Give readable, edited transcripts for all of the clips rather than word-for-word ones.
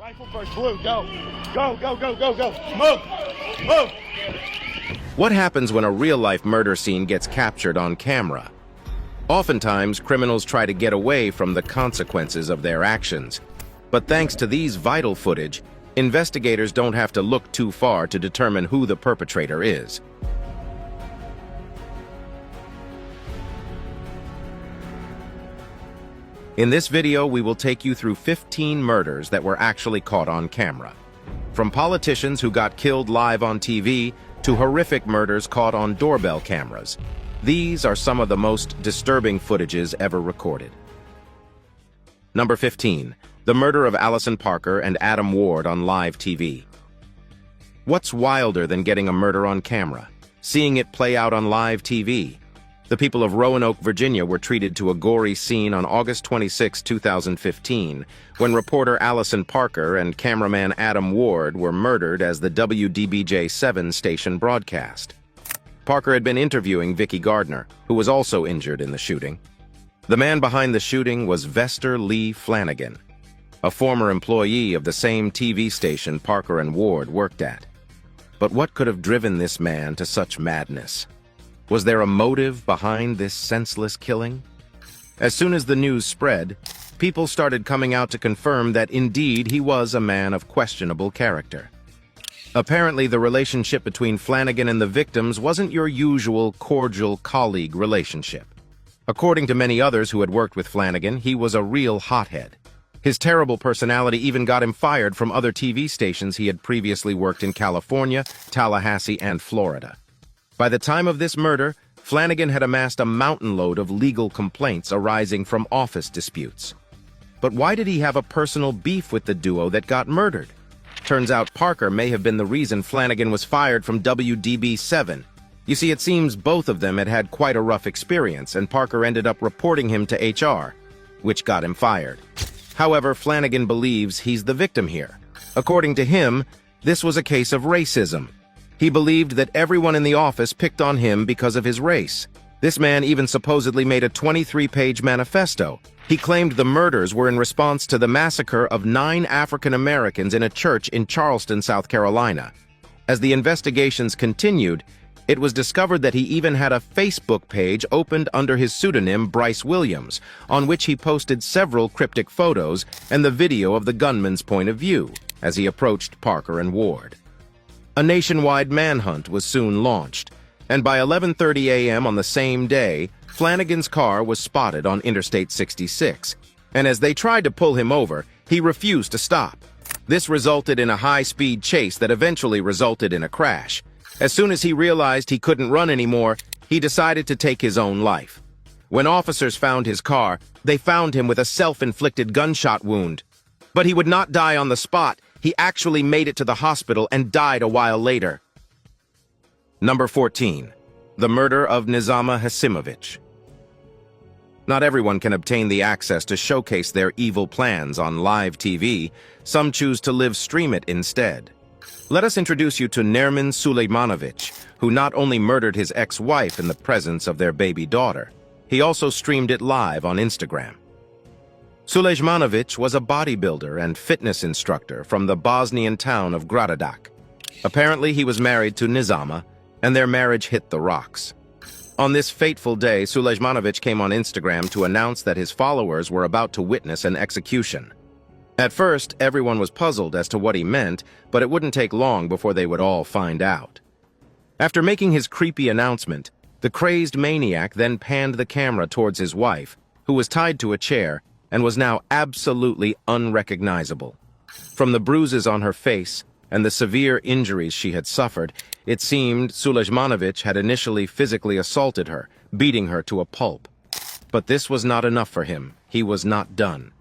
Rifle first, blue, go. Go, go, go, go, go. Move, move. What happens when a real-life murder scene gets captured on camera? Oftentimes, criminals try to get away from the consequences of their actions. But thanks to these vital footage, investigators don't have to look too far to determine who the perpetrator is. In this video, we will take you through 15 murders that were actually caught on camera. From politicians who got killed live on TV to horrific murders caught on doorbell cameras. These are some of the most disturbing footages ever recorded. Number 15. The murder of Allison Parker and Adam Ward on live TV. What's wilder than getting a murder on camera? Seeing it play out on live TV. The people of Roanoke, Virginia were treated to a gory scene on August 26, 2015, when reporter Allison Parker and cameraman Adam Ward were murdered as the WDBJ-7 station broadcast. Parker had been interviewing Vicki Gardner, who was also injured in the shooting. The man behind the shooting was Vester Lee Flanagan, a former employee of the same TV station Parker and Ward worked at. But what could have driven this man to such madness? Was there a motive behind this senseless killing? As soon as the news spread, people started coming out to confirm that indeed he was a man of questionable character. Apparently, the relationship between Flanagan and the victims wasn't your usual cordial colleague relationship. According to many others who had worked with Flanagan, he was a real hothead. His terrible personality even got him fired from other TV stations he had previously worked in California, Tallahassee, and Florida. By the time of this murder, Flanagan had amassed a mountain load of legal complaints arising from office disputes. But why did he have a personal beef with the duo that got murdered? Turns out Parker may have been the reason Flanagan was fired from WDB-7. You see, it seems both of them had had quite a rough experience, and Parker ended up reporting him to HR, which got him fired. However, Flanagan believes he's the victim here. According to him, this was a case of racism. He believed that everyone in the office picked on him because of his race. This man even supposedly made a 23-page manifesto. He claimed the murders were in response to the massacre of 9 African Americans in a church in Charleston, South Carolina. As the investigations continued, it was discovered that he even had a Facebook page opened under his pseudonym Bryce Williams, on which he posted several cryptic photos and the video of the gunman's point of view as he approached Parker and Ward. A nationwide manhunt was soon launched, and by 11:30 a.m. on the same day, Flanagan's car was spotted on Interstate 66, and as they tried to pull him over, he refused to stop. This resulted in a high-speed chase that eventually resulted in a crash. As soon as he realized he couldn't run anymore, he decided to take his own life. When officers found his car, they found him with a self-inflicted gunshot wound. But he would not die on the spot. He actually made it to the hospital and died a while later. Number 14. The murder of Nizama Hasimovich. Not everyone can obtain the access to showcase their evil plans on live TV. Some choose to live stream it instead. Let us introduce you to Nermin Sulejmanovic, who not only murdered his ex-wife in the presence of their baby daughter, he also streamed it live on Instagram. Sulejmanovic was a bodybuilder and fitness instructor from the Bosnian town of Gradac. Apparently, he was married to Nizama, and their marriage hit the rocks. On this fateful day, Sulejmanovic came on Instagram to announce that his followers were about to witness an execution. At first, everyone was puzzled as to what he meant, but it wouldn't take long before they would all find out. After making his creepy announcement, the crazed maniac then panned the camera towards his wife, who was tied to a chair and was now absolutely unrecognizable. From the bruises on her face and the severe injuries she had suffered, it seemed Sulejmanovic had initially physically assaulted her, beating her to a pulp. But this was not enough for him. He was not done.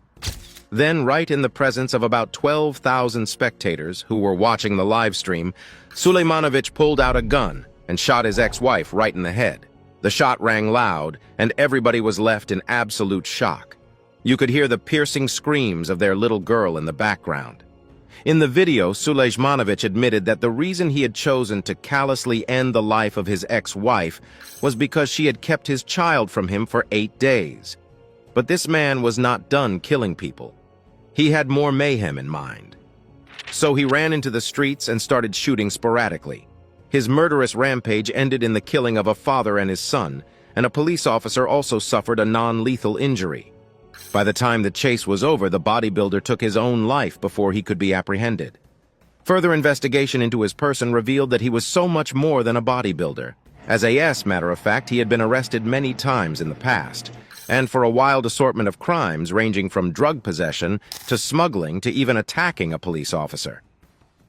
Then, right in the presence of about 12,000 spectators who were watching the live stream, Sulejmanovic pulled out a gun and shot his ex-wife right in the head. The shot rang loud, and everybody was left in absolute shock. You could hear the piercing screams of their little girl in the background. In the video, Sulejmanovic admitted that the reason he had chosen to callously end the life of his ex-wife was because she had kept his child from him for 8 days. But this man was not done killing people. He had more mayhem in mind. So he ran into the streets and started shooting sporadically. His murderous rampage ended in the killing of a father and his son, and a police officer also suffered a non-lethal injury. By the time the chase was over, the bodybuilder took his own life before he could be apprehended. Further investigation into his person revealed that he was so much more than a bodybuilder. As a matter of fact, he had been arrested many times in the past, and for a wild assortment of crimes ranging from drug possession to smuggling to even attacking a police officer.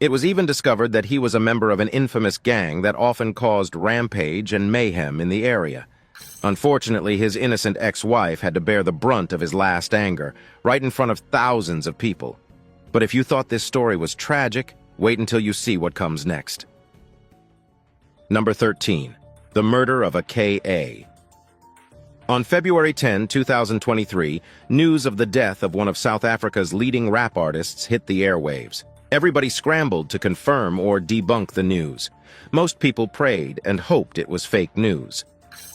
It was even discovered that he was a member of an infamous gang that often caused rampage and mayhem in the area. Unfortunately, his innocent ex-wife had to bear the brunt of his last anger, right in front of thousands of people. But if you thought this story was tragic, wait until you see what comes next. Number 13. The murder of a K.A. On February 10, 2023, news of the death of one of South Africa's leading rap artists hit the airwaves. Everybody scrambled to confirm or debunk the news. Most people prayed and hoped it was fake news.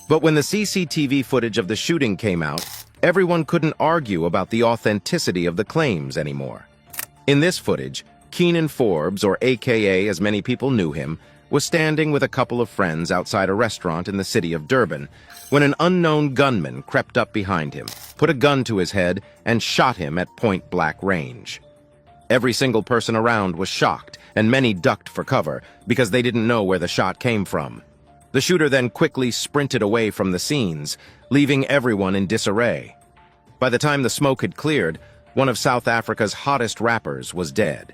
But when the CCTV footage of the shooting came out, everyone couldn't argue about the authenticity of the claims anymore. In this footage, Keenan Forbes, or AKA as many people knew him, was standing with a couple of friends outside a restaurant in the city of Durban when an unknown gunman crept up behind him, put a gun to his head, and shot him at point-blank range. Every single person around was shocked, and many ducked for cover because they didn't know where the shot came from. The shooter then quickly sprinted away from the scenes, leaving everyone in disarray. By the time the smoke had cleared, one of South Africa's hottest rappers was dead.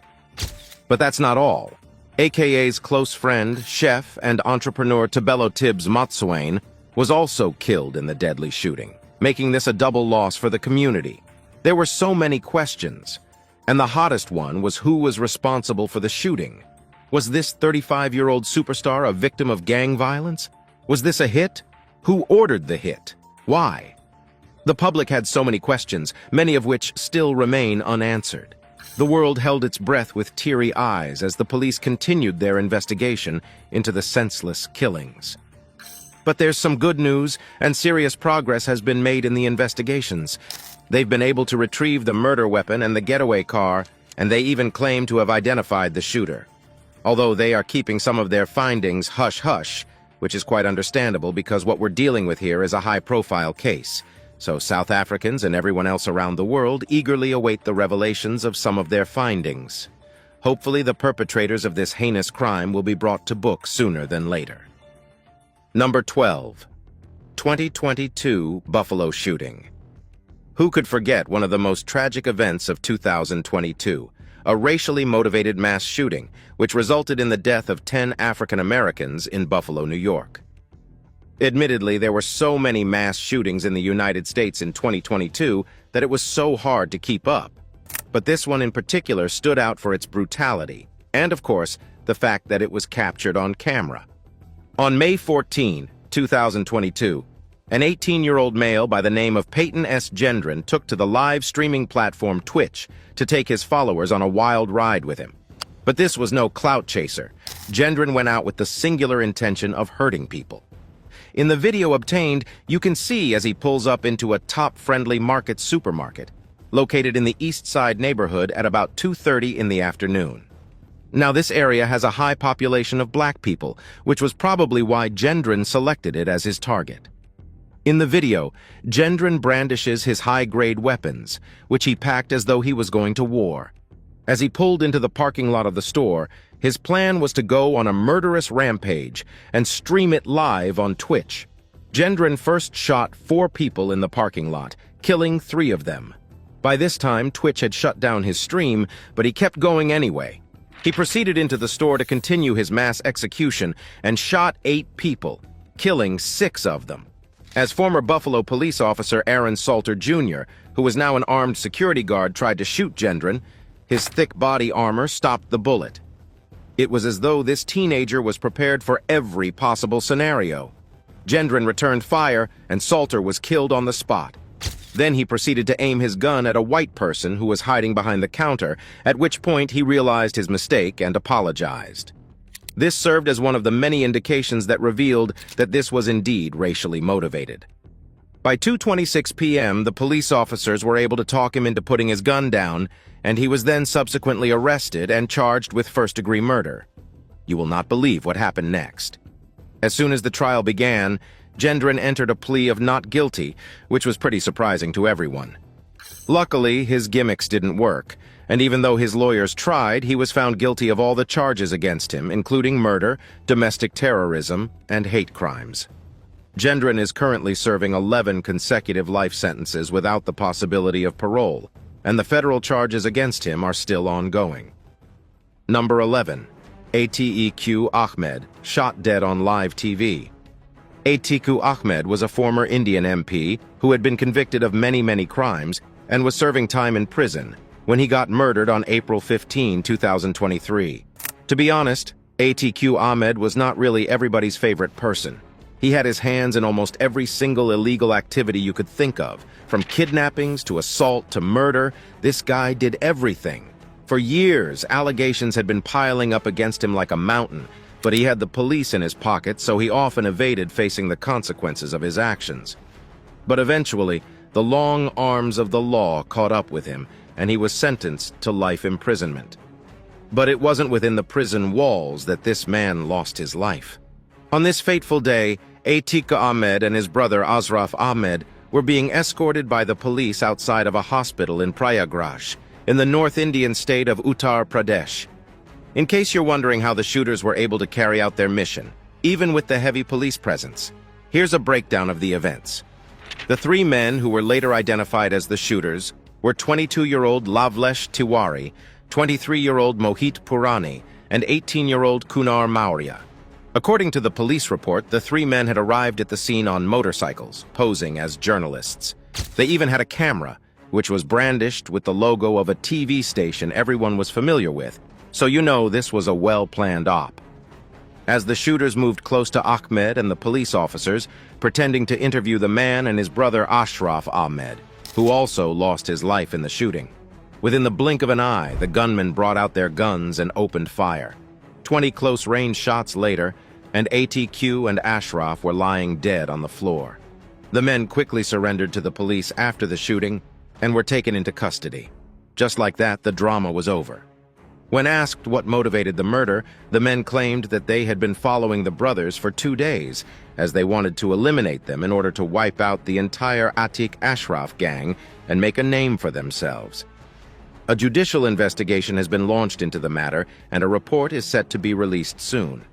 But that's not all. AKA's close friend, chef, and entrepreneur Tabelo Tibbs Matswane was also killed in the deadly shooting, making this a double loss for the community. There were so many questions, and the hottest one was who was responsible for the shooting. Was this 35-year-old superstar a victim of gang violence? Was this a hit? Who ordered the hit? Why? The public had so many questions, many of which still remain unanswered. The world held its breath with teary eyes as the police continued their investigation into the senseless killings. But there's some good news, and serious progress has been made in the investigations. They've been able to retrieve the murder weapon and the getaway car, and they even claim to have identified the shooter. Although they are keeping some of their findings hush-hush, which is quite understandable because what we're dealing with here is a high-profile case. So South Africans and everyone else around the world eagerly await the revelations of some of their findings. Hopefully the perpetrators of this heinous crime will be brought to book sooner than later. Number 12. 2022 Buffalo Shooting. Who could forget one of the most tragic events of 2022, a racially motivated mass shooting, which resulted in the death of 10 African Americans in Buffalo, New York. Admittedly, there were so many mass shootings in the United States in 2022 that it was so hard to keep up. But this one in particular stood out for its brutality, and of course, the fact that it was captured on camera. On May 14, 2022, an 18-year-old male by the name of Peyton S. Gendron took to the live streaming platform Twitch to take his followers on a wild ride with him. But this was no clout chaser. Gendron went out with the singular intention of hurting people. In the video obtained, you can see as he pulls up into a top-friendly market supermarket, located in the East Side neighborhood at about 2:30 in the afternoon. Now, this area has a high population of black people, which was probably why Gendron selected it as his target. In the video, Gendron brandishes his high-grade weapons, which he packed as though he was going to war. As he pulled into the parking lot of the store, his plan was to go on a murderous rampage and stream it live on Twitch. Gendron first shot 4 people in the parking lot, killing 3 of them. By this time, Twitch had shut down his stream, but he kept going anyway. He proceeded into the store to continue his mass execution and shot 8 people, killing 6 of them. As former Buffalo police officer Aaron Salter Jr., who was now an armed security guard, tried to shoot Gendron, his thick body armor stopped the bullet. It was as though this teenager was prepared for every possible scenario. Gendron returned fire, and Salter was killed on the spot. Then he proceeded to aim his gun at a white person who was hiding behind the counter, at which point he realized his mistake and apologized. This served as one of the many indications that revealed that this was indeed racially motivated. By 2:26 p.m., the police officers were able to talk him into putting his gun down, and he was then subsequently arrested and charged with first-degree murder. You will not believe what happened next. As soon as the trial began, Gendron entered a plea of not guilty, which was pretty surprising to everyone. Luckily, his gimmicks didn't work, and even though his lawyers tried, he was found guilty of all the charges against him, including murder, domestic terrorism, and hate crimes. Gendron is currently serving 11 consecutive life sentences without the possibility of parole, and the federal charges against him are still ongoing. Number 11. Atiku Ahmed, shot dead on live TV. Atiku Ahmed was a former Indian MP who had been convicted of many crimes and was serving time in prison when he got murdered on April 15, 2023. To be honest, Atiku Ahmed was not really everybody's favorite person. He had his hands in almost every single illegal activity you could think of. From kidnappings to assault to murder, this guy did everything. For years, allegations had been piling up against him like a mountain, but he had the police in his pocket, so he often evaded facing the consequences of his actions. But eventually, the long arms of the law caught up with him, and he was sentenced to life imprisonment. But it wasn't within the prison walls that this man lost his life. On this fateful day, Atiku Ahmed and his brother Ashraf Ahmed were being escorted by the police outside of a hospital in Prayagraj, in the North Indian state of Uttar Pradesh. In case you're wondering how the shooters were able to carry out their mission, even with the heavy police presence, here's a breakdown of the events. The three men who were later identified as the shooters were 22-year-old Lavlesh Tiwari, 23-year-old Mohit Purani, and 18-year-old Kunar Maurya. According to the police report, the three men had arrived at the scene on motorcycles, posing as journalists. They even had a camera, which was brandished with the logo of a TV station everyone was familiar with, so you know this was a well-planned op. As the shooters moved close to Ahmed and the police officers, pretending to interview the man and his brother Ashraf Ahmed, who also lost his life in the shooting. Within the blink of an eye, the gunmen brought out their guns and opened fire. 20 close-range shots later, and Atiku and Ashraf were lying dead on the floor. The men quickly surrendered to the police after the shooting and were taken into custody. Just like that, the drama was over. When asked what motivated the murder, the men claimed that they had been following the brothers for 2 days, as they wanted to eliminate them in order to wipe out the entire Atiq Ashraf gang and make a name for themselves. A judicial investigation has been launched into the matter, and a report is set to be released soon.